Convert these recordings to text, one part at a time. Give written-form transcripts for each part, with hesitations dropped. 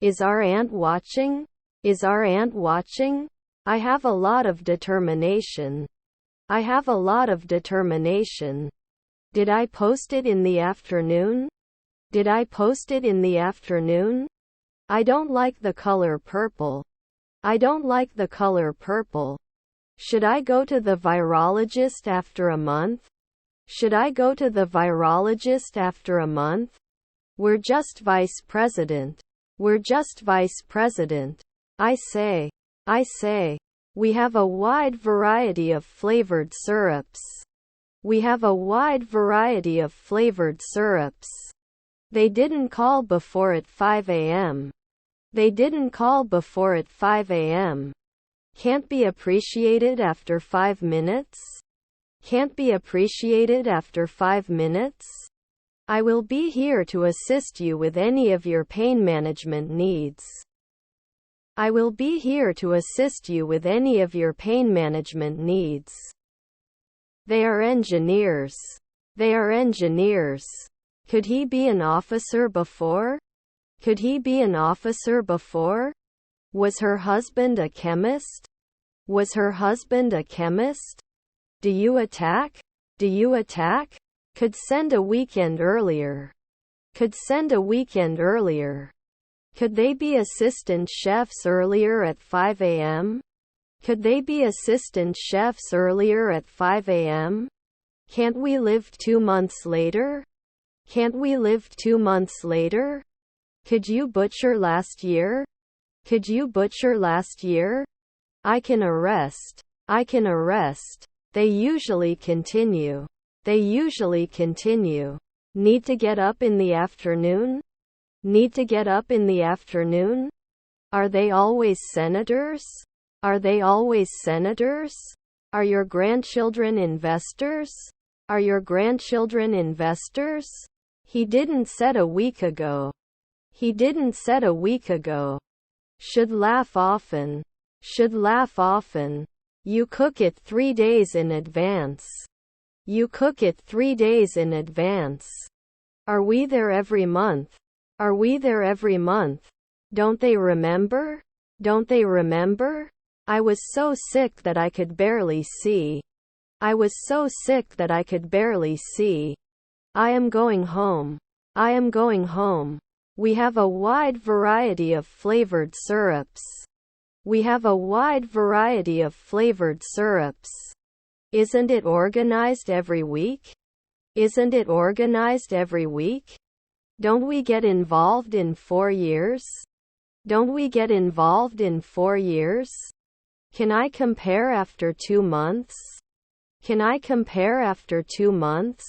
Is our aunt watching? Is our aunt watching? I have a lot of determination. I have a lot of determination. Did I post it in the afternoon? Did I post it in the afternoon? I don't like the color purple. I don't like the color purple. Should I go to the virologist after a month? Should I go to the virologist after a month? We're just vice president. We're just vice president. I say. We have a wide variety of flavored syrups. We have a wide variety of flavored syrups. They didn't call before at 5 a.m. They didn't call before at 5 a.m. Can't be appreciated after 5 minutes? Can't be appreciated after 5 minutes? I will be here to assist you with any of your pain management needs. I will be here to assist you with any of your pain management needs. They are engineers. They are engineers. Could he be an officer before? Could he be an officer before? Was her husband a chemist? Was her husband a chemist? Do you attack? Do you attack? Could send a weekend earlier. Could send a weekend earlier. Could they be assistant chefs earlier at 5 a.m.? Could they be assistant chefs earlier at 5 a.m.? Can't we live 2 months later? Can't we live 2 months later? Could you butcher last year? Could you butcher last year? I can arrest. I can arrest. They usually continue. They usually continue. Need to get up in the afternoon? Need to get up in the afternoon? Are they always senators? Are they always senators? Are your grandchildren investors? Are your grandchildren investors? He didn't said a week ago. He didn't said a week ago. Should laugh often. Should laugh often. You cook it 3 days in advance. You cook it 3 days in advance. Are we there every month? Are we there every month? Don't they remember? Don't they remember? I was so sick that I could barely see. I was so sick that I could barely see. I am going home. I am going home. We have a wide variety of flavored syrups. We have a wide variety of flavored syrups. Isn't it organized every week? Isn't it organized every week? Don't we get involved in 4 years? Don't we get involved in 4 years? Can I compare after 2 months? Can I compare after 2 months?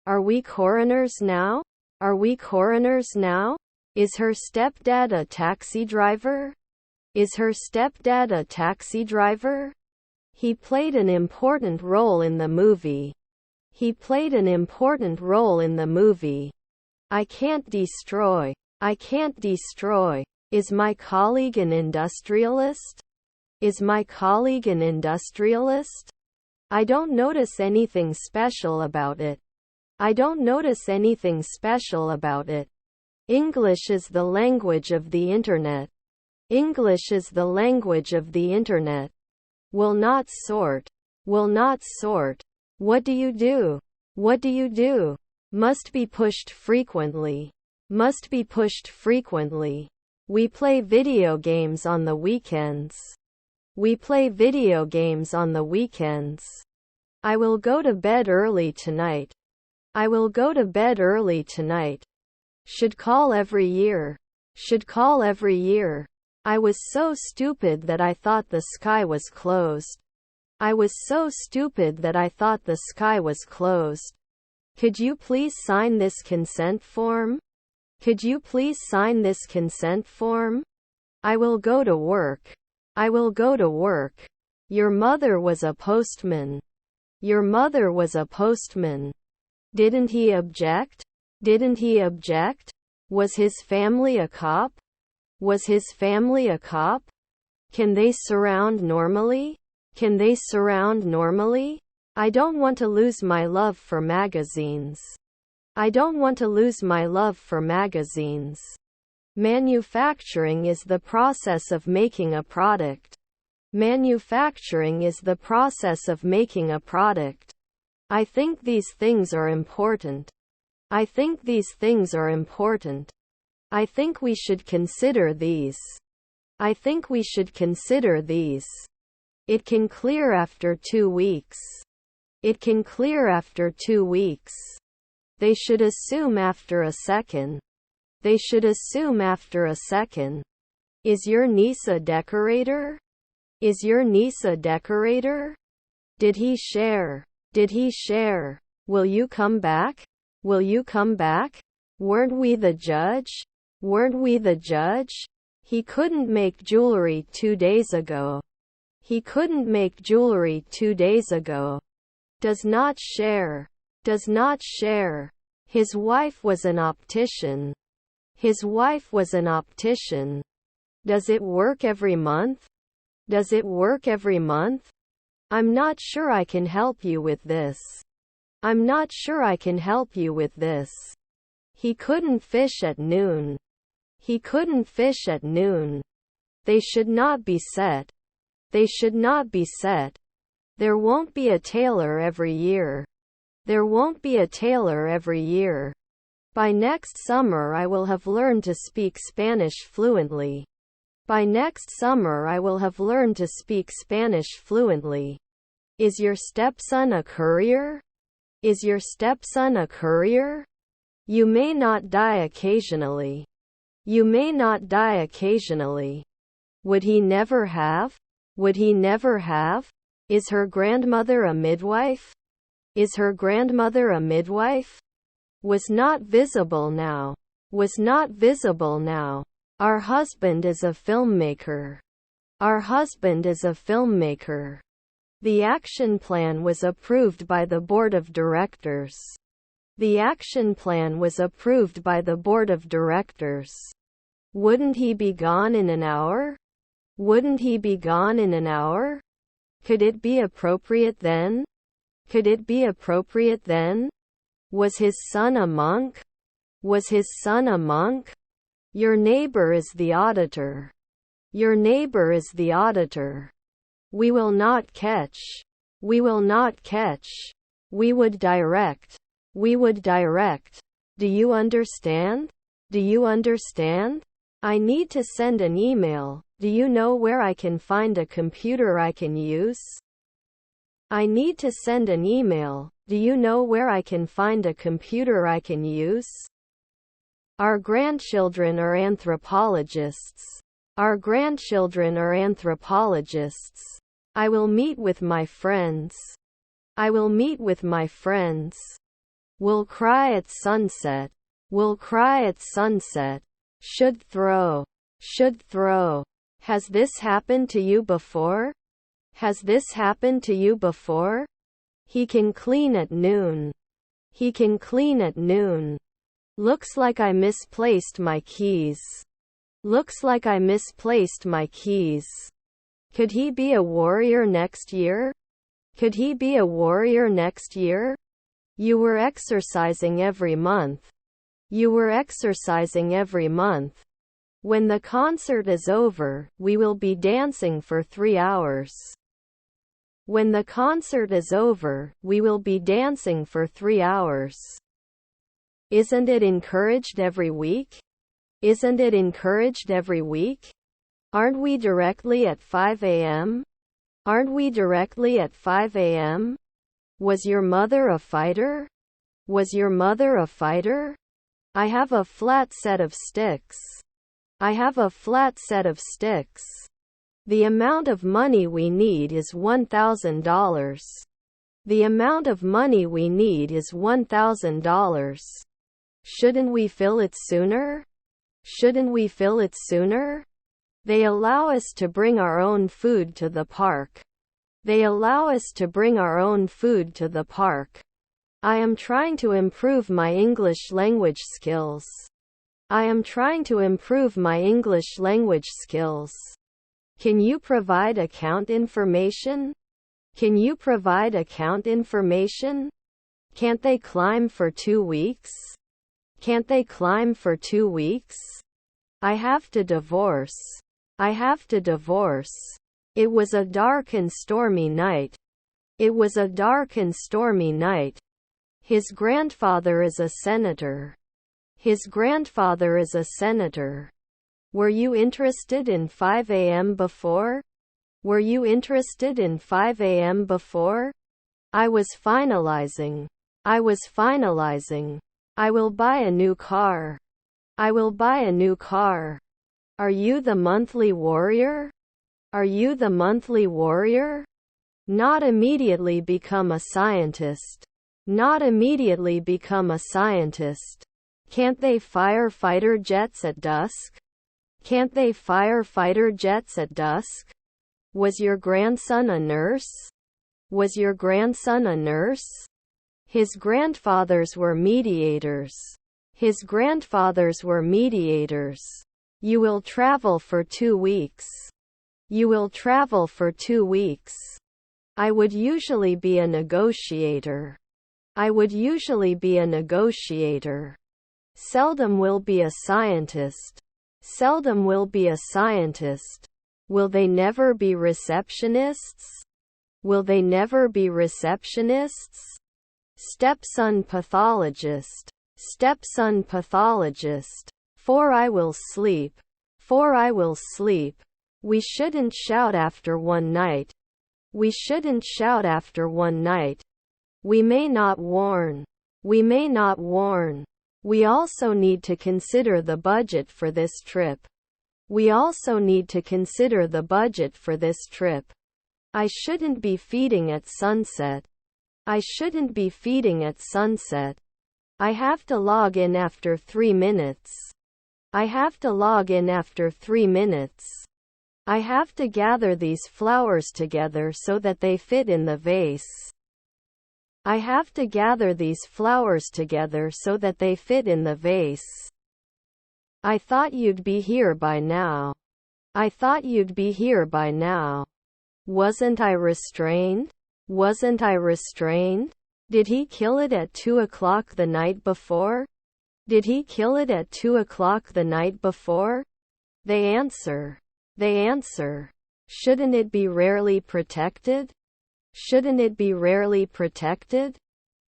Are we coroners now? Are we coroners now? Is her stepdad a taxi driver? Is her stepdad a taxi driver? He played an important role in the movie. He played an important role in the movie. I can't destroy. I can't destroy. Is my colleague an industrialist? Is my colleague an industrialist? I don't notice anything special about it. I don't notice anything special about it. English is the language of the internet. English is the language of the internet. Will not sort. Will not sort. What do you do? What do you do? Must be pushed frequently. Must be pushed frequently. We play video games on the weekends. We play video games on the weekends. I will go to bed early tonight. I will go to bed early tonight. Should call every year. Should call every year. I was so stupid that I thought the sky was closed. I was so stupid that I thought the sky was closed. Could you please sign this consent form? Could you please sign this consent form? I will go to work. I will go to work. Your mother was a postman. Your mother was a postman. Didn't he object? Didn't he object? Was his family a cop? Was his family a cop? Can they surround normally? Can they surround normally? I don't want to lose my love for magazines. I don't want to lose my love for magazines. Manufacturing is the process of making a product. Manufacturing is the process of making a product. I think these things are important. I think these things are important. I think we should consider these. I think we should consider these. It can clear after 2 weeks. It can clear after 2 weeks. They should assume after a second. They should assume after a second. Is your niece a decorator? Is your niece a decorator? Did he share? Did he share? Will you come back? Will you come back? Weren't we the judge? Weren't we the judge? He couldn't make jewelry 2 days ago. He couldn't make jewelry 2 days ago. Does not share. Does not share. His wife was an optician. His wife was an optician. Does it work every month? Does it work every month? I'm not sure I can help you with this. I'm not sure I can help you with this. He couldn't fish at noon. He couldn't fish at noon. They should not be set. They should not be set. There won't be a tailor every year. There won't be a tailor every year. By next summer I will have learned to speak Spanish fluently. By next summer I will have learned to speak Spanish fluently. Is your stepson a courier? Is your stepson a courier? You may not die occasionally. You may not die occasionally. Would he never have? Would he never have? Is her grandmother a midwife? Is her grandmother a midwife? Was not visible now. Was not visible now. Our husband is a filmmaker. Our husband is a filmmaker. The action plan was approved by the board of directors. The action plan was approved by the board of directors. Wouldn't he be gone in an hour? Wouldn't he be gone in an hour? Could it be appropriate then? Could it be appropriate then? Was his son a monk? Was his son a monk? Your neighbor is the auditor. Your neighbor is the auditor. We will not catch. We will not catch. We would direct. We would direct. Do you understand? Do you understand? I need to send an email. Do you know where I can find a computer I can use? I need to send an email. Do you know where I can find a computer I can use? Our grandchildren are anthropologists. Our grandchildren are anthropologists. I will meet with my friends. I will meet with my friends. We'll cry at sunset. We'll cry at sunset. Should throw. Should throw. Has this happened to you before? Has this happened to you before? He can clean at noon. He can clean at noon. Looks like I misplaced my keys. Looks like I misplaced my keys. Could he be a warrior next year? Could he be a warrior next year? You were exercising every month. You were exercising every month. When the concert is over, we will be dancing for 3 hours. When the concert is over, we will be dancing for 3 hours. Isn't it encouraged every week? Isn't it encouraged every week? Aren't we directly at 5 a.m.? Aren't we directly at 5 a.m.? Was your mother a fighter? Was your mother a fighter? I have a flat set of sticks. I have a flat set of sticks. The amount of money we need is $1,000. The amount of money we need is $1,000. Shouldn't we fill it sooner? Shouldn't we fill it sooner? They allow us to bring our own food to the park. They allow us to bring our own food to the park. I am trying to improve my English language skills. I am trying to improve my English language skills. Can you provide account information? Can you provide account information? Can't they climb for 2 weeks? Can't they climb for 2 weeks? I have to divorce. I have to divorce. It was a dark and stormy night. It was a dark and stormy night. His grandfather is a senator. His grandfather is a senator. Were you interested in 5 a.m. before? Were you interested in 5 a.m. before? I was finalizing. I was finalizing. I will buy a new car. I will buy a new car. Are you the monthly warrior? Are you the monthly warrior? Not immediately become a scientist. Not immediately become a scientist. Can't they fire fighter jets at dusk? Can't they fire fighter jets at dusk? Was your grandson a nurse? Was your grandson a nurse? His grandfathers were mediators. His grandfathers were mediators. You will travel for 2 weeks. You will travel for 2 weeks. I would usually be a negotiator. I would usually be a negotiator. Seldom will be a scientist. Seldom will be a scientist. Will they never be receptionists? Will they never be receptionists? Stepson pathologist. Stepson pathologist. For I will sleep. For I will sleep. We shouldn't shout after one night. We shouldn't shout after one night. We may not warn. We may not warn. We also need to consider the budget for this trip. We also need to consider the budget for this trip. I shouldn't be feeding at sunset. I shouldn't be feeding at sunset. I have to log in after 3 minutes. I have to log in after 3 minutes. I have to gather these flowers together so that they fit in the vase. I have to gather these flowers together so that they fit in the vase. I thought you'd be here by now. I thought you'd be here by now. Wasn't I restrained? Wasn't I restrained? Did he kill it at 2 o'clock the night before? Did he kill it at 2 o'clock the night before? They answer. They answer. Shouldn't it be rarely protected? Shouldn't it be rarely protected?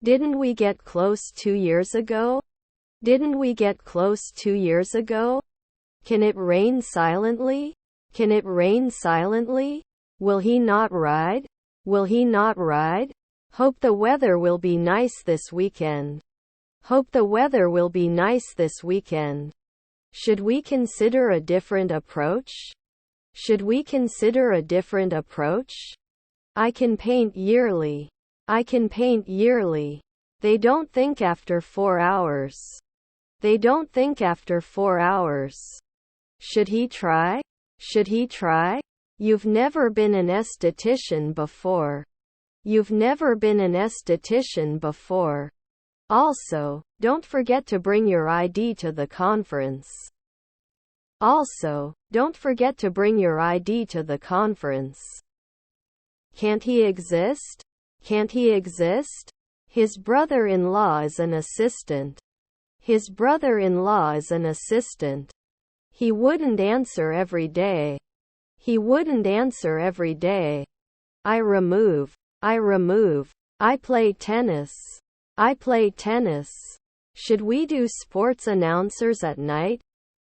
Didn't we get close 2 years ago? Didn't we get close 2 years ago? Can it rain silently? Can it rain silently? Will he not ride? Will he not ride? Hope the weather will be nice this weekend. Hope the weather will be nice this weekend. Should we consider a different approach? Should we consider a different approach? I can paint yearly. I can paint yearly. They don't think after 4 hours. They don't think after 4 hours. Should he try? Should he try? You've never been an esthetician before. You've never been an esthetician before. Also, don't forget to bring your ID to the conference. Also, don't forget to bring your ID to the conference. Can't he exist? Can't he exist? His brother-in-law is an assistant. His brother-in-law is an assistant. He wouldn't answer every day. He wouldn't answer every day. I remove. I remove. I play tennis. I play tennis. Should we do sports announcers at night?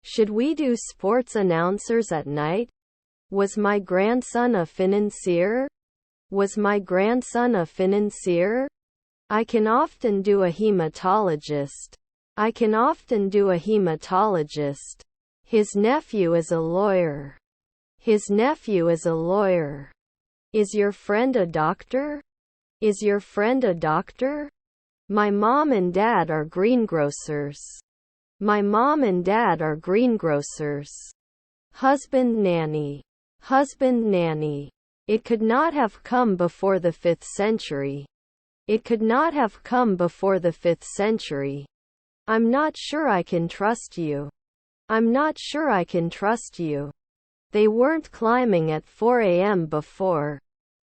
Should we do sports announcers at night? Was my grandson a financier? Was my grandson a financier? I can often do a hematologist. I can often do a hematologist. His nephew is a lawyer. His nephew is a lawyer. Is your friend a doctor? Is your friend a doctor? My mom and dad are greengrocers. My mom and dad are greengrocers. Husband nanny. Husband nanny. It could not have come before the 5th century. It could not have come before the 5th century. I'm not sure I can trust you. I'm not sure I can trust you. They weren't climbing at 4 a.m. before.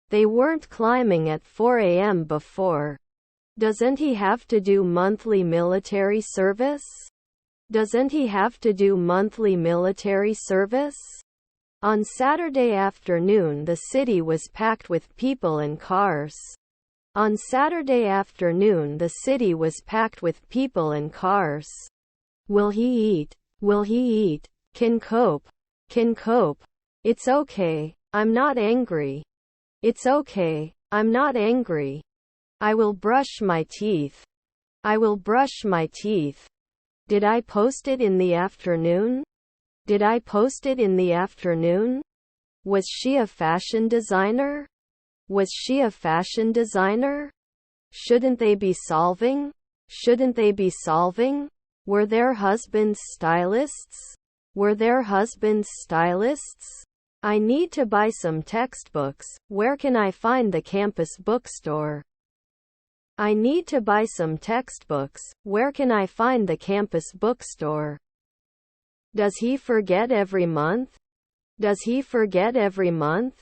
They weren't climbing at 4 a.m. before. Doesn't he have to do monthly military service? Doesn't he have to do monthly military service? On Saturday afternoon the city was packed with people and cars. On Saturday afternoon the city was packed with people and cars. Will he eat? Will he eat? Can cope. Can cope. It's okay. I'm not angry. It's okay. I'm not angry. I will brush my teeth. I will brush my teeth. Did I post it in the afternoon? Did I post it in the afternoon? Was she a fashion designer? Was she a fashion designer? Shouldn't they be solving? Shouldn't they be solving? Were their husbands stylists? Were their husbands stylists? I need to buy some textbooks. Where can I find the campus bookstore? I need to buy some textbooks. Where can I find the campus bookstore? Does he forget every month? Does he forget every month?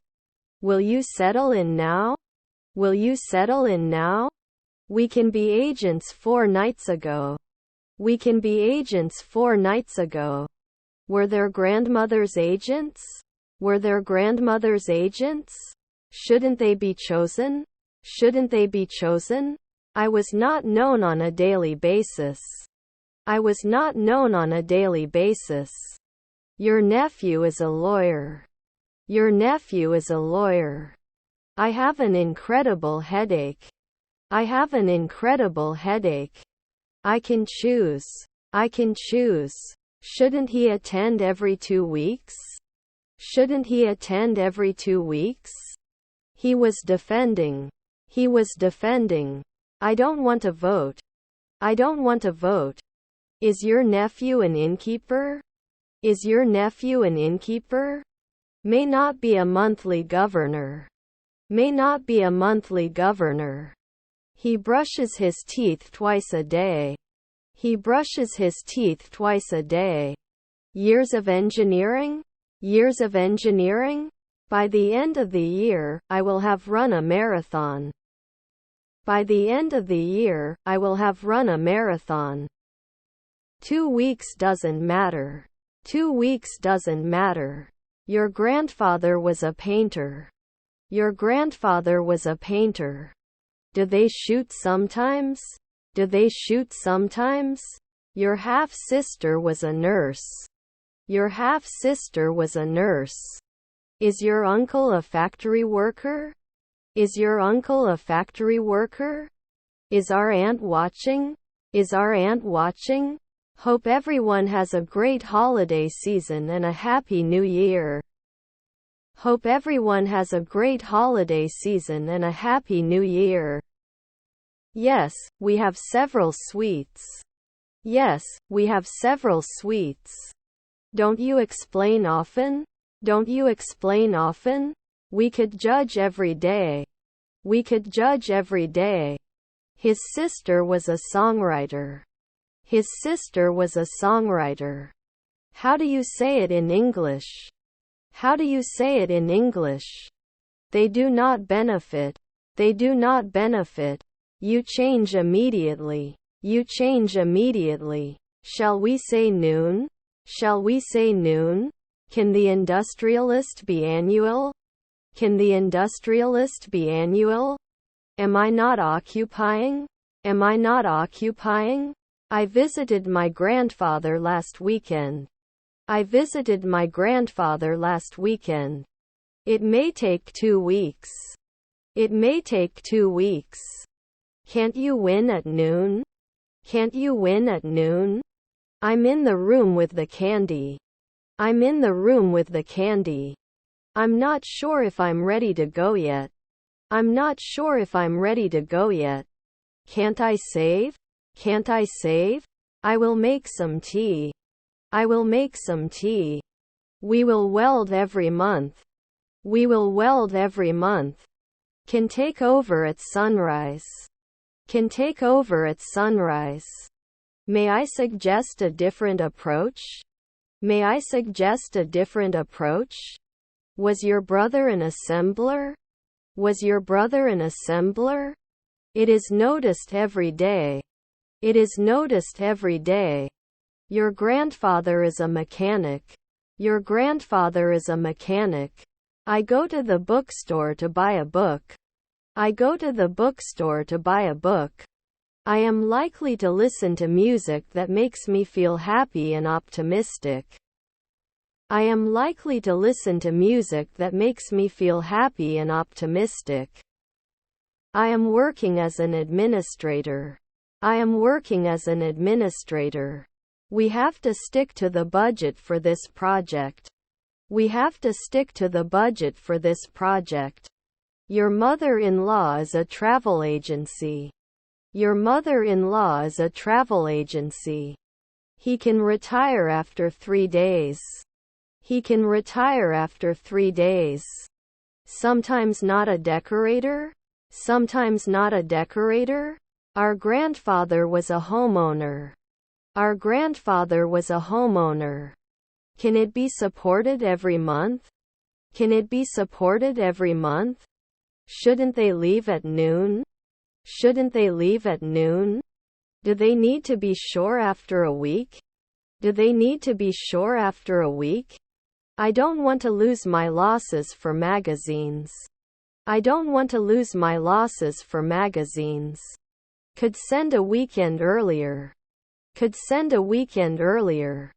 Will you settle in now? Will you settle in now? We can be agents 4 nights ago. We can be agents 4 nights ago. Were their grandmothers agents? Were their grandmothers agents? Shouldn't they be chosen? Shouldn't they be chosen? I was not known on a daily basis. I was not known on a daily basis. Your nephew is a lawyer. Your nephew is a lawyer. I have an incredible headache. I have an incredible headache. I can choose. I can choose. Shouldn't he attend every 2 weeks? Shouldn't he attend every 2 weeks? He was defending. He was defending. I don't want to vote. I don't want to vote. Is your nephew an innkeeper? Is your nephew an innkeeper? May not be a monthly governor. May not be a monthly governor. He brushes his teeth twice a day. He brushes his teeth twice a day. Years of engineering? Years of engineering? By the end of the year, I will have run a marathon. By the end of the year, I will have run a marathon. 2 weeks doesn't matter. 2 weeks doesn't matter. Your grandfather was a painter. Your grandfather was a painter. Do they shoot sometimes? Do they shoot sometimes? Your half-sister was a nurse. Your half-sister was a nurse. Is your uncle a factory worker? Is your uncle a factory worker? Is our aunt watching? Is our aunt watching? Hope everyone has a great holiday season and a happy new year. Hope everyone has a great holiday season and a happy new year. Yes, we have several sweets. Yes, we have several sweets. Don't you explain often? Don't you explain often? We could judge every day. We could judge every day. His sister was a songwriter. His sister was a songwriter. How do you say it in English? How do you say it in English? They do not benefit. They do not benefit. You change immediately. You change immediately. Shall we say noon? Shall we say noon? Can the industrialist be annual? Can the industrialist be annual? Am I not occupying? Am I not occupying? I visited my grandfather last weekend. I visited my grandfather last weekend. It may take 2 weeks. It may take 2 weeks. Can't you win at noon? Can't you win at noon? I'm in the room with the candy. I'm in the room with the candy. I'm not sure if I'm ready to go yet. I'm not sure if I'm ready to go yet. Can't I save? Can't I save? I will make some tea. I will make some tea. We will weld every month. We will weld every month. Can take over at sunrise. Can take over at sunrise. May I suggest a different approach? May I suggest a different approach? Was your brother an assembler? Was your brother an assembler? It is noticed every day. It is noticed every day. Your grandfather is a mechanic. Your grandfather is a mechanic. I go to the bookstore to buy a book. I go to the bookstore to buy a book. I am likely to listen to music that makes me feel happy and optimistic. I am likely to listen to music that makes me feel happy and optimistic. I am working as an administrator. I am working as an administrator. We have to stick to the budget for this project. We have to stick to the budget for this project. Your mother-in-law is a travel agency. Your mother-in-law is a travel agency. He can retire after 3 days. He can retire after 3 days. Sometimes not a decorator? Sometimes not a decorator? Our grandfather was a homeowner. Our grandfather was a homeowner. Can it be supported every month? Can it be supported every month? Shouldn't they leave at noon? Shouldn't they leave at noon? Do they need to be sure after a week? Do they need to be sure after a week? I don't want to lose my losses for magazines. I don't want to lose my losses for magazines. Could send a weekend earlier. Could send a weekend earlier.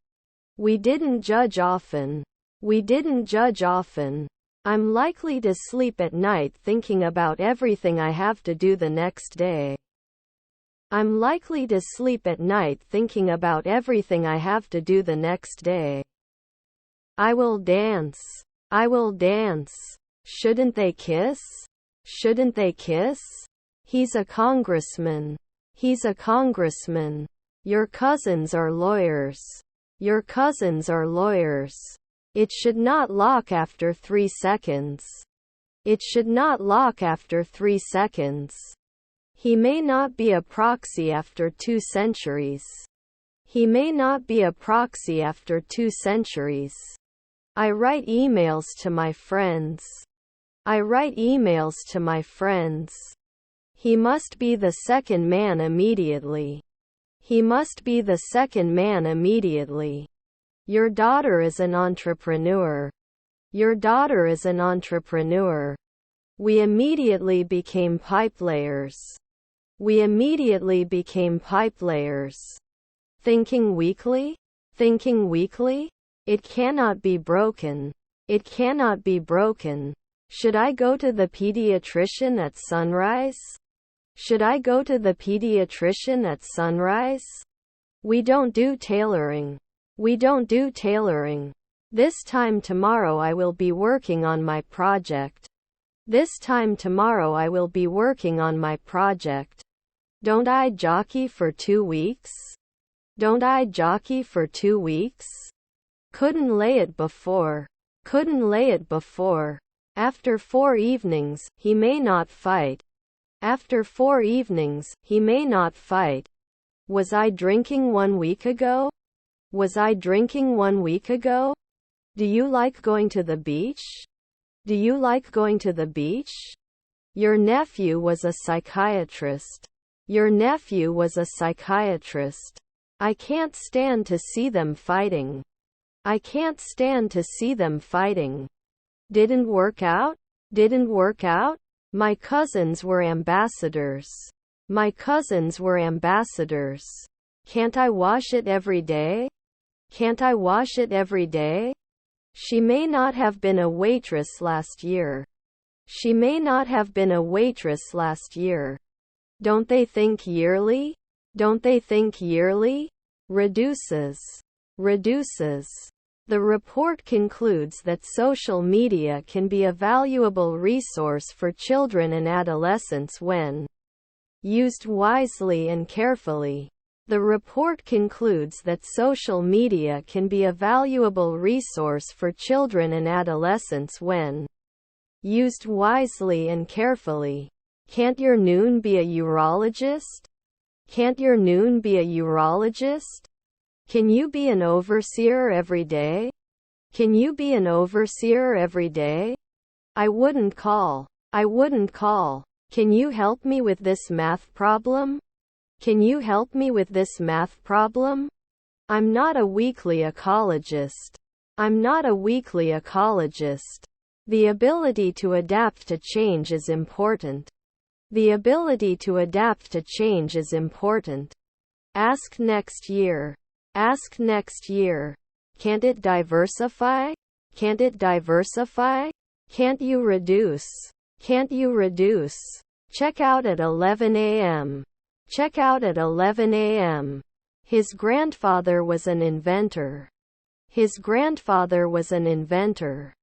We didn't judge often. We didn't judge often. I'm likely to sleep at night thinking about everything I have to do the next day. I'm likely to sleep at night thinking about everything I have to do the next day. I will dance. I will dance. Shouldn't they kiss? Shouldn't they kiss? He's a congressman. He's a congressman. Your cousins are lawyers. Your cousins are lawyers. It should not lock after 3 seconds. It should not lock after 3 seconds. He may not be a proxy after 2 centuries. He may not be a proxy after 2 centuries. I write emails to my friends. I write emails to my friends. He must be the second man immediately. He must be the second man immediately. Your daughter is an entrepreneur. Your daughter is an entrepreneur. We immediately became pipe layers. We immediately became pipe layers. Thinking weekly? Thinking weekly? It cannot be broken. It cannot be broken. Should I go to the pediatrician at sunrise? Should I go to the pediatrician at sunrise? We don't do tailoring. We don't do tailoring. This time tomorrow I will be working on my project. This time tomorrow I will be working on my project. Don't I jockey for 2 weeks? Don't I jockey for 2 weeks? Couldn't lay it before. Couldn't lay it before. After 4 evenings, he may not fight. After 4 evenings, he may not fight. Was I drinking 1 week ago? Was I drinking 1 week ago? Do you like going to the beach? Do you like going to the beach? Your nephew was a psychiatrist. Your nephew was a psychiatrist. I can't stand to see them fighting. I can't stand to see them fighting. Didn't work out? Didn't work out? My cousins were ambassadors. My cousins were ambassadors. Can't I wash it every day? Can't I wash it every day? She may not have been a waitress last year. She may not have been a waitress last year. Don't they think yearly? Don't they think yearly? Reduces. Reduces. The report concludes that social media can be a valuable resource for children and adolescents when used wisely and carefully. The report concludes that social media can be a valuable resource for children and adolescents when used wisely and carefully. Can't your noon be a urologist? Can't your noon be a urologist? Can you be an overseer every day? Can you be an overseer every day? I wouldn't call. I wouldn't call. Can you help me with this math problem? Can you help me with this math problem? I'm not a weekly ecologist. I'm not a weekly ecologist. The ability to adapt to change is important. The ability to adapt to change is important. Ask next year. Ask next year. Can't it diversify? Can't it diversify? Can't you reduce? Can't you reduce? Check out at 11 a.m. Check out at 11 a.m. His grandfather was an inventor. His grandfather was an inventor.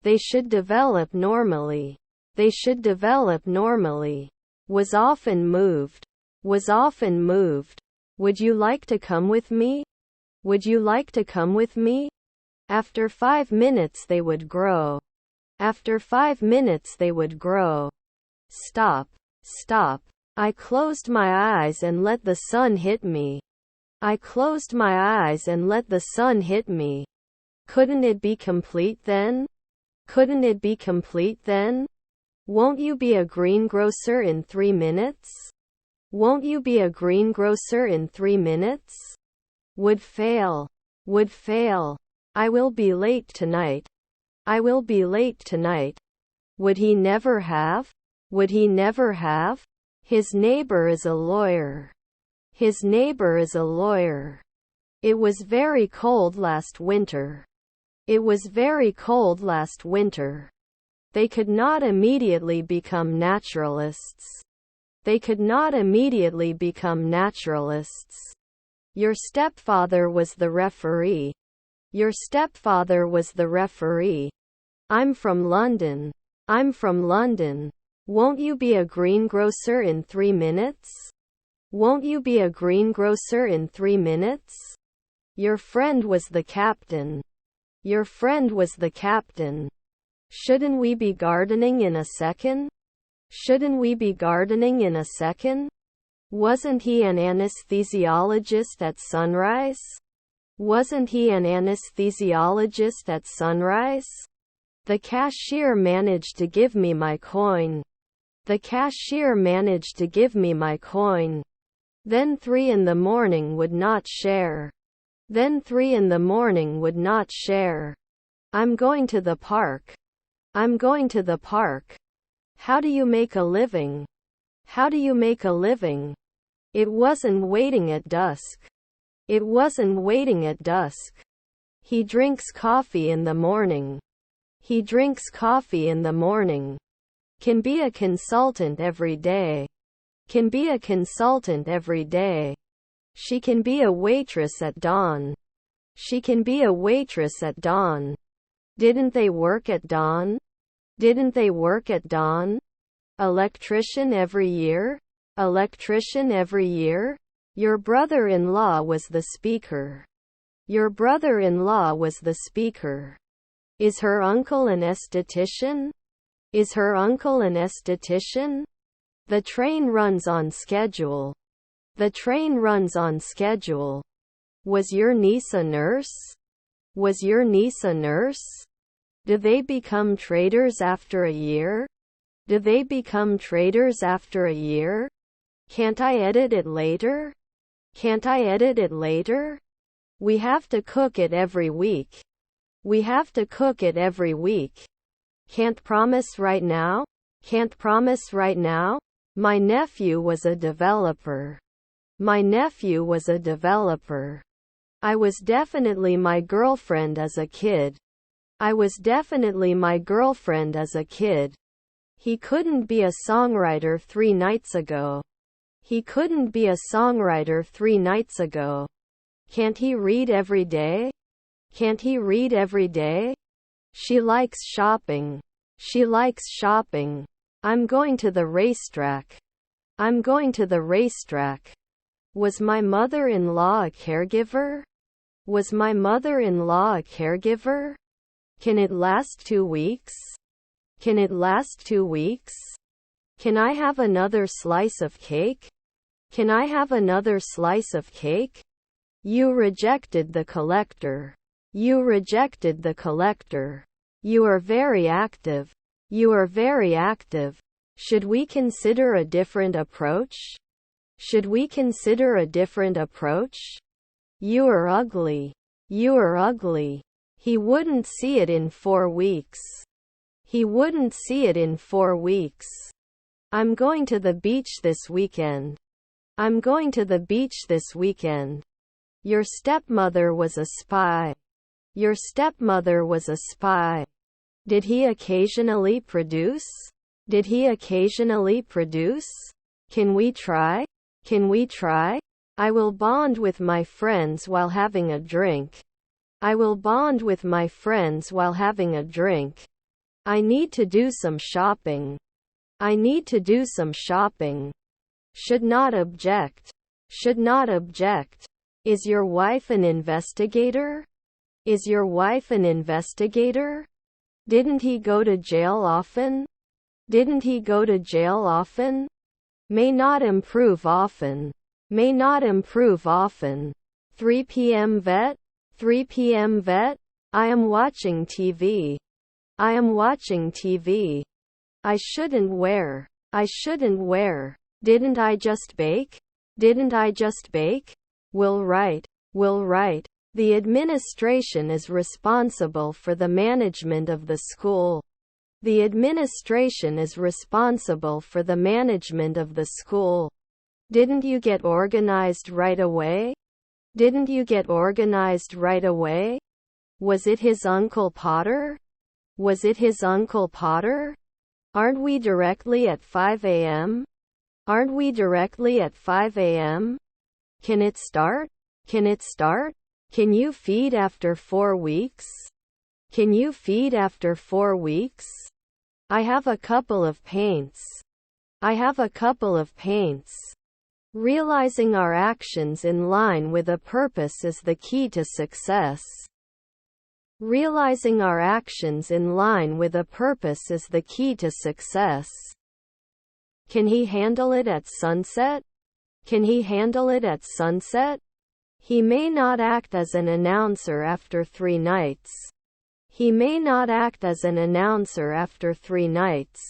They should develop normally. They should develop normally. Was often moved. Was often moved. Would you like to come with me? Would you like to come with me? After 5 minutes they would grow. After 5 minutes they would grow. Stop. Stop. I closed my eyes and let the sun hit me. I closed my eyes and let the sun hit me. Couldn't it be complete then? Couldn't it be complete then? Won't you be a greengrocer in 3 minutes? Won't you be a greengrocer in 3 minutes? Would fail. Would fail. I will be late tonight. I will be late tonight. Would he never have? Would he never have? His neighbor is a lawyer. His neighbor is a lawyer. It was very cold last winter. It was very cold last winter. They could not immediately become naturalists. They could not immediately become naturalists. Your stepfather was the referee. Your stepfather was the referee. I'm from London. I'm from London. Won't you be a greengrocer in 3 minutes? Won't you be a greengrocer in 3 minutes? Your friend was the captain. Your friend was the captain. Shouldn't we be gardening in a second? Shouldn't we be gardening in a second? Wasn't he an anesthesiologist at sunrise? Wasn't he an anesthesiologist at sunrise? The cashier managed to give me my coin. The cashier managed to give me my coin. Then 3 in the morning would not share. Then 3 in the morning would not share. I'm going to the park. I'm going to the park. How do you make a living? How do you make a living? It wasn't waiting at dusk. It wasn't waiting at dusk. He drinks coffee in the morning. He drinks coffee in the morning. Can be a consultant every day. Can be a consultant every day. She can be a waitress at dawn. She can be a waitress at dawn. Didn't they work at dawn? Didn't they work at dawn? Electrician every year? Electrician every year? Your brother-in-law was the speaker. Your brother-in-law was the speaker. Is her uncle an esthetician? Is her uncle an esthetician? The train runs on schedule. The train runs on schedule. Was your niece a nurse? Was your niece a nurse? Do they become traders after a year? Do they become traders after a year? Can't I edit it later? Can't I edit it later? We have to cook it every week. We have to cook it every week. Can't promise right now? Can't promise right now? My nephew was a developer. My nephew was a developer. I was definitely my girlfriend as a kid. I was definitely my girlfriend as a kid. He couldn't be a songwriter 3 nights ago. He couldn't be a songwriter 3 nights ago. Can't he read every day? Can't he read every day? She likes shopping. She likes shopping. I'm going to the racetrack. I'm going to the racetrack. Was my mother-in-law a caregiver? Was my mother-in-law a caregiver? Can it last 2 weeks? Can it last 2 weeks? Can I have another slice of cake? Can I have another slice of cake? You rejected the collector. You rejected the collector. You are very active. You are very active. Should we consider a different approach? Should we consider a different approach? You're ugly. You're ugly. He wouldn't see it in 4 weeks. He wouldn't see it in 4 weeks. I'm going to the beach this weekend. I'm going to the beach this weekend. Your stepmother was a spy. Your stepmother was a spy. Did he occasionally produce? Did he occasionally produce? Can we try? Can we try? I will bond with my friends while having a drink. I will bond with my friends while having a drink. I need to do some shopping. I need to do some shopping. Should not object. Should not object. Is your wife an investigator? Is your wife an investigator? Didn't he go to jail often? Didn't he go to jail often? May not improve often. May not improve often. 3 p.m. vet? 3 p.m. vet? I am watching TV. I am watching TV. I shouldn't wear. I shouldn't wear. Didn't I just bake? Didn't I just bake? Will write. Will write. The administration is responsible for the management of the school. The administration is responsible for the management of the school. Didn't you get organized right away? Didn't you get organized right away? Was it his Uncle Potter? Was it his Uncle Potter? Aren't we directly at 5 a.m.? Aren't we directly at 5 a.m.? Can it start? Can it start? Can you feed after 4 weeks? Can you feed after 4 weeks? I have a couple of paints. I have a couple of paints. Realizing our actions in line with a purpose is the key to success. Realizing our actions in line with a purpose is the key to success. Can he handle it at sunset? Can he handle it at sunset? He may not act as an announcer after 3 nights. He may not act as an announcer after 3 nights.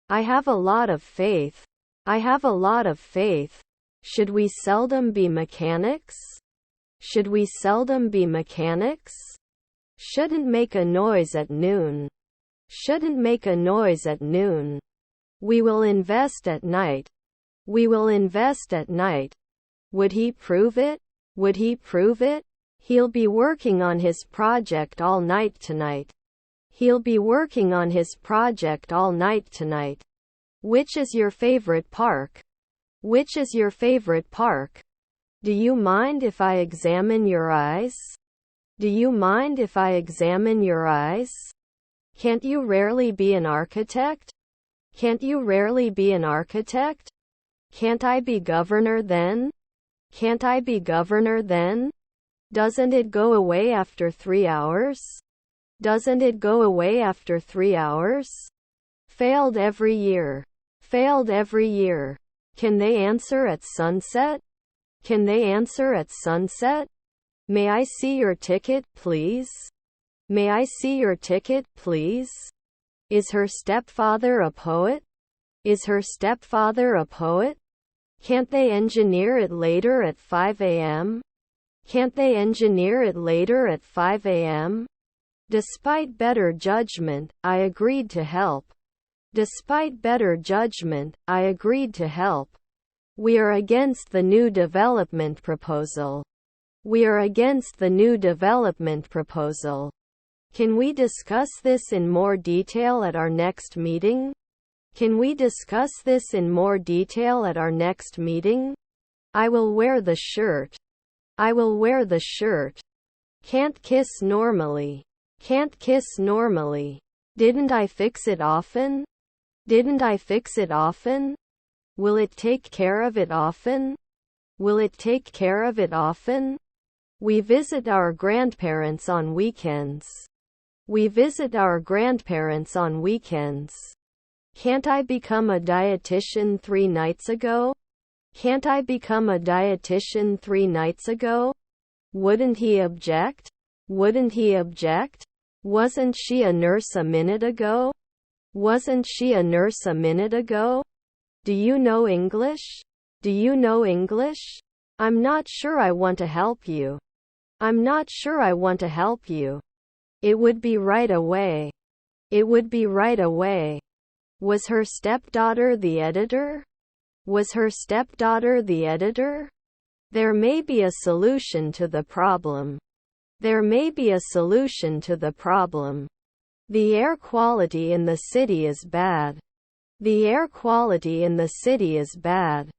I have a lot of faith. I have a lot of faith. Should we seldom be mechanics? Should we seldom be mechanics? Shouldn't make a noise at noon. Shouldn't make a noise at noon. We will invest at night. We will invest at night. Would he prove it? Would he prove it? He'll be working on his project all night tonight. He'll be working on his project all night tonight. Which is your favorite park? Which is your favorite park? Do you mind if I examine your eyes? Do you mind if I examine your eyes? Can't you rarely be an architect? Can't you rarely be an architect? Can't I be governor then? Can't I be governor then? Doesn't it go away after 3 hours? Doesn't it go away after 3 hours? Failed every year. Failed every year. Can they answer at sunset? Can they answer at sunset? May I see your ticket, please? May I see your ticket, please? Is her stepfather a poet? Is her stepfather a poet? Can't they engineer it later at 5 a.m.? Can't they engineer it later at 5 a.m.? Despite better judgment, I agreed to help. Despite better judgment, I agreed to help. We are against the new development proposal. We are against the new development proposal. Can we discuss this in more detail at our next meeting? Can we discuss this in more detail at our next meeting? I will wear the shirt. I will wear the shirt. Can't kiss normally. Can't kiss normally. Didn't I fix it often? Didn't I fix it often? Will it take care of it often? Will it take care of it often? We visit our grandparents on weekends. We visit our grandparents on weekends. Can't I become a dietitian 3 nights ago? Can't I become a dietitian 3 nights ago? Wouldn't he object? Wouldn't he object? Wasn't she a nurse a minute ago? Wasn't she a nurse a minute ago? Do you know English? Do you know English? I'm not sure I want to help you. I'm not sure I want to help you. It would be right away. It would be right away. Was her stepdaughter the editor? Was her stepdaughter the editor? There may be a solution to the problem. There may be a solution to the problem. The air quality in the city is bad. The air quality in the city is bad.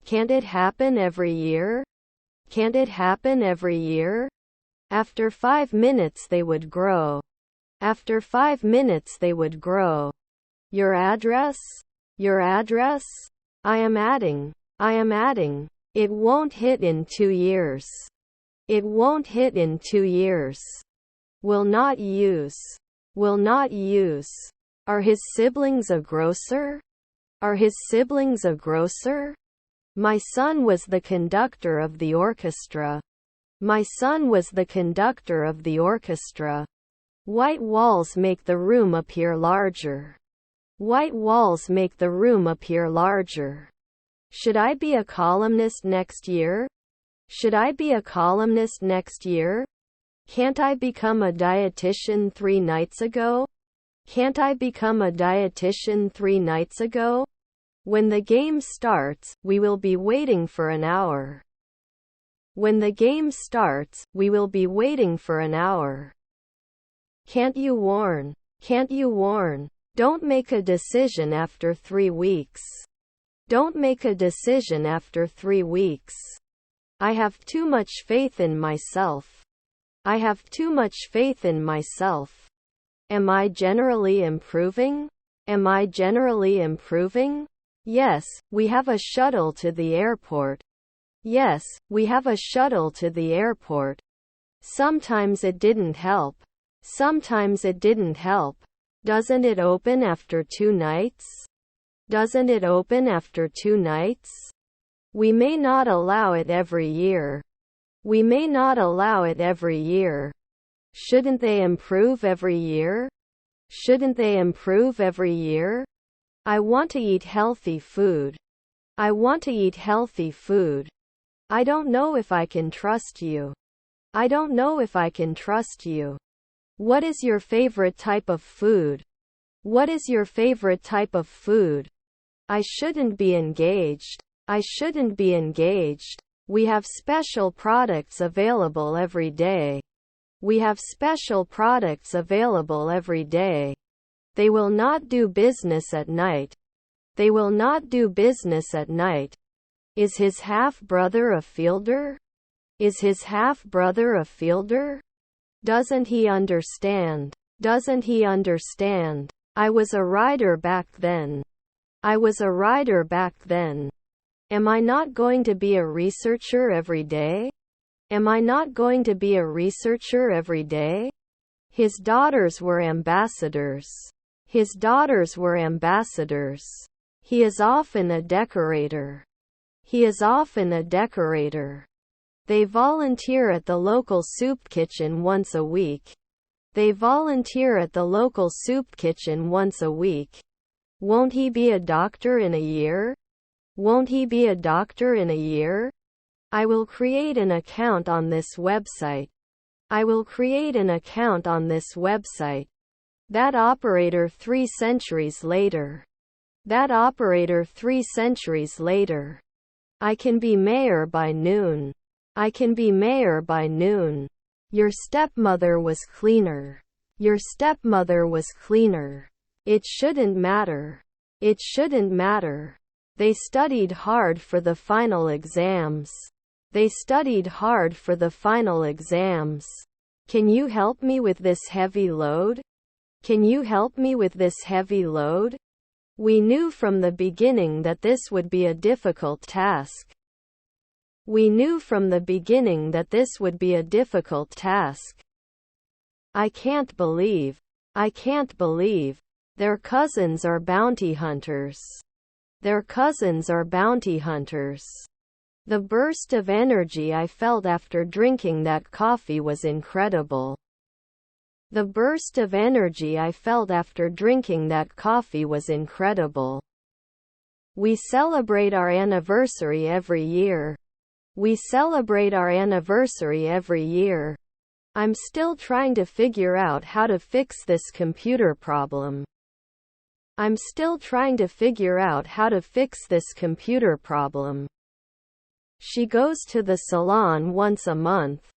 Can't it happen every year? Can't it happen every year? After 5 minutes they would grow. After 5 minutes they would grow. Your address? Your address? I am adding. I am adding. It won't hit in 2 years. It won't hit in 2 years. Will not use. Will not use. Are his siblings a grocer? Are his siblings a grocer? My son was the conductor of the orchestra. My son was the conductor of the orchestra. White walls make the room appear larger. White walls make the room appear larger. Should I be a columnist next year? Should I be a columnist next year? Can't I become a dietitian 3 nights ago? Can't I become a dietitian 3 nights ago? When the game starts, we will be waiting for an hour. When the game starts, we will be waiting for an hour. Can't you warn? Can't you warn? Don't make a decision after 3 weeks. Don't make a decision after 3 weeks. I have too much faith in myself. I have too much faith in myself. Am I generally improving? Am I generally improving? Yes, we have a shuttle to the airport. Yes, we have a shuttle to the airport. Sometimes it didn't help. Sometimes it didn't help. Doesn't it open after 2 nights? Doesn't it open after 2 nights? We may not allow it every year. We may not allow it every year. Shouldn't they improve every year? Shouldn't they improve every year? I want to eat healthy food. I want to eat healthy food. I don't know if I can trust you. I don't know if I can trust you. What is your favorite type of food? What is your favorite type of food? I shouldn't be engaged. I shouldn't be engaged. We have special products available every day. We have special products available every day. They will not do business at night. They will not do business at night. Is his half-brother a fielder? Is his half-brother a fielder? Doesn't he understand? Doesn't he understand? I was a writer back then. I was a writer back then. Am I not going to be a researcher every day? Am I not going to be a researcher every day? His daughters were ambassadors. His daughters were ambassadors. He is often a decorator. He is often a decorator. They volunteer at the local soup kitchen once a week. They volunteer at the local soup kitchen once a week. Won't he be a doctor in a year? Won't he be a doctor in a year? I will create an account on this website. I will create an account on this website. That operator 3 centuries later. That operator 3 centuries later. I can be mayor by noon. I can be mayor by noon. Your stepmother was cleaner. Your stepmother was cleaner. It shouldn't matter. It shouldn't matter. They studied hard for the final exams. They studied hard for the final exams. Can you help me with this heavy load? Can you help me with this heavy load? We knew from the beginning that this would be a difficult task. We knew from the beginning that this would be a difficult task. I can't believe. I can't believe. Their cousins are bounty hunters. Their cousins are bounty hunters. The burst of energy I felt after drinking that coffee was incredible. The burst of energy I felt after drinking that coffee was incredible. We celebrate our anniversary every year. We celebrate our anniversary every year. I'm still trying to figure out how to fix this computer problem. I'm still trying to figure out how to fix this computer problem. She goes to the salon once a month.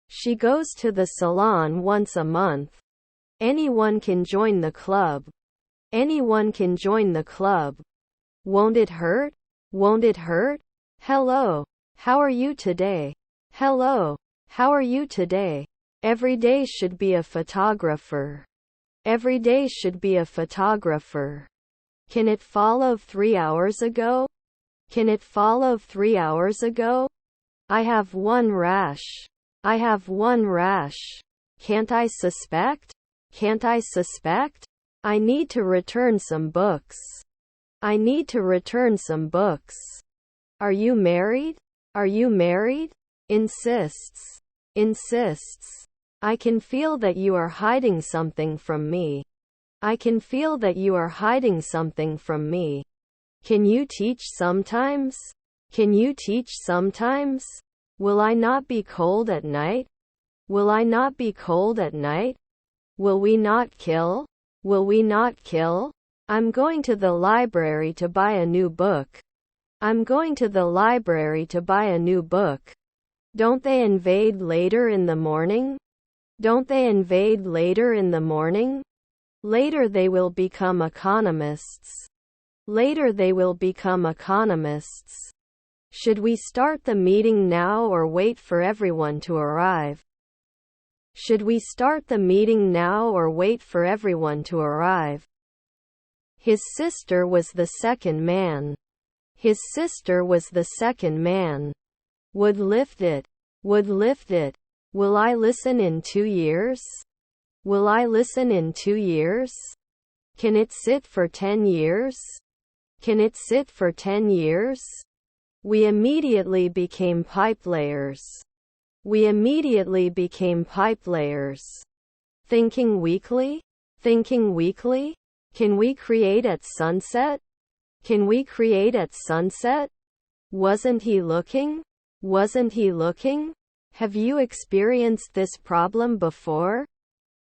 She goes to the salon once a month. Anyone can join the club. Anyone can join the club. Won't it hurt? Won't it hurt? Hello. How are you today? Hello. How are you today? Every day should be a photographer. Every day should be a photographer. Can it follow 3 hours ago? Can it follow 3 hours ago? I have one rash. I have one rash. Can't I suspect? Can't I suspect? I need to return some books. I need to return some books. Are you married? Are you married? Insists. Insists. I can feel that you are hiding something from me. I can feel that you are hiding something from me. Can you teach sometimes? Can you teach sometimes? Will I not be cold at night? Will I not be cold at night? Will we not kill? Will we not kill? I'm going to the library to buy a new book. I'm going to the library to buy a new book. Don't they invade later in the morning? Don't they invade later in the morning? Later they will become economists. Later they will become economists. Should we start the meeting now or wait for everyone to arrive? Should we start the meeting now or wait for everyone to arrive? His sister was the second man. His sister was the second man. Would lift it. Would lift it. Will I listen in 2 years? Will I listen in 2 years? Can it sit for 10 years? Can it sit for 10 years? We immediately became pipe layers. We immediately became pipe layers. Thinking weekly? Thinking weekly? Can we create at sunset? Can we create at sunset? Wasn't he looking? Wasn't he looking? Have you experienced this problem before?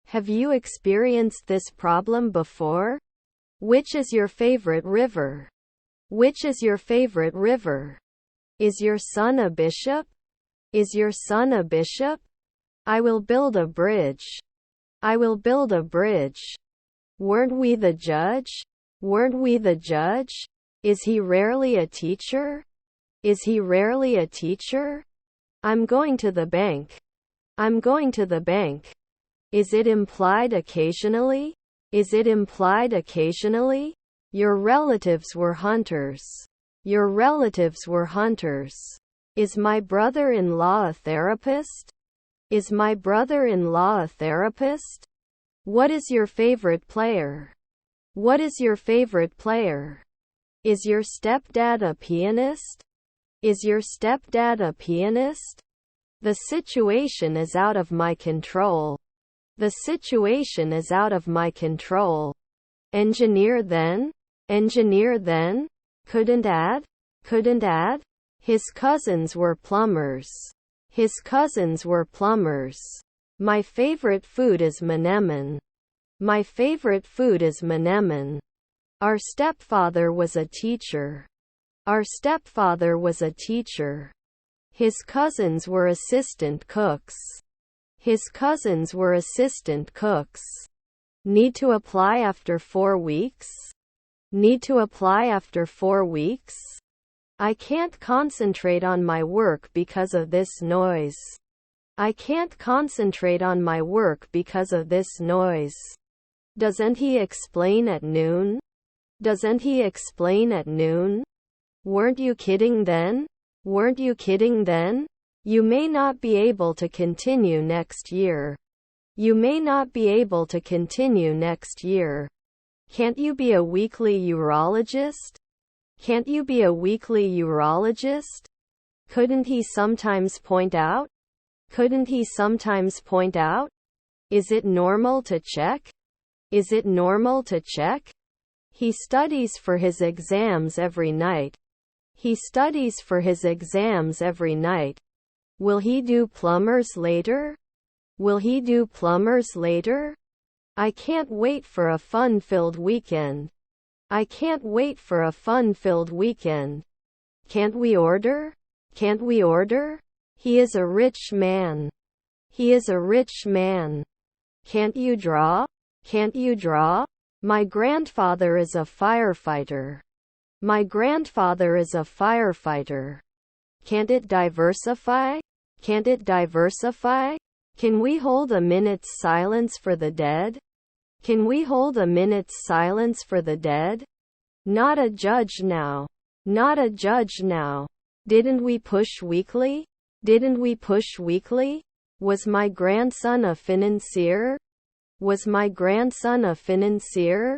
Have you experienced this problem before? Which is your favorite river? Which is your favorite river? Is your son a bishop? Is your son a bishop? I will build a bridge. I will build a bridge. Weren't we the judge? Weren't we the judge? Is he rarely a teacher? Is he rarely a teacher? I'm going to the bank. I'm going to the bank. Is it implied occasionally? Is it implied occasionally? Your relatives were hunters. Your relatives were hunters. Is my brother-in-law a therapist? Is my brother-in-law a therapist? What is your favorite player? What is your favorite player? Is your stepdad a pianist? Is your stepdad a pianist? The situation is out of my control. The situation is out of my control. Engineer then? Engineer then? Couldn't add? Couldn't add? His cousins were plumbers. His cousins were plumbers. My favorite food is menemen. My favorite food is menemen. Our stepfather was a teacher. Our stepfather was a teacher. His cousins were assistant cooks. His cousins were assistant cooks. Need to apply after 4 weeks? Need to apply after 4 weeks? I can't concentrate on my work because of this noise. I can't concentrate on my work because of this noise. Doesn't he explain at noon? Doesn't he explain at noon? Weren't you kidding then? Weren't you kidding then? You may not be able to continue next year. You may not be able to continue next year. Can't you be a weekly urologist? Can't you be a weekly urologist? Couldn't he sometimes point out? Couldn't he sometimes point out? Is it normal to check? Is it normal to check? He studies for his exams every night. He studies for his exams every night. Will he do plumbers later? Will he do plumbers later? I can't wait for a fun-filled weekend. I can't wait for a fun-filled weekend. Can't we order? Can't we order? He is a rich man. He is a rich man. Can't you draw? Can't you draw? My grandfather is a firefighter. My grandfather is a firefighter. Can't it diversify? Can't it diversify? Can we hold a minute's silence for the dead? Can we hold a minute's silence for the dead? Not a judge now. Not a judge now. Didn't we push weekly? Didn't we push weekly? Was my grandson a financier? Was my grandson a financier?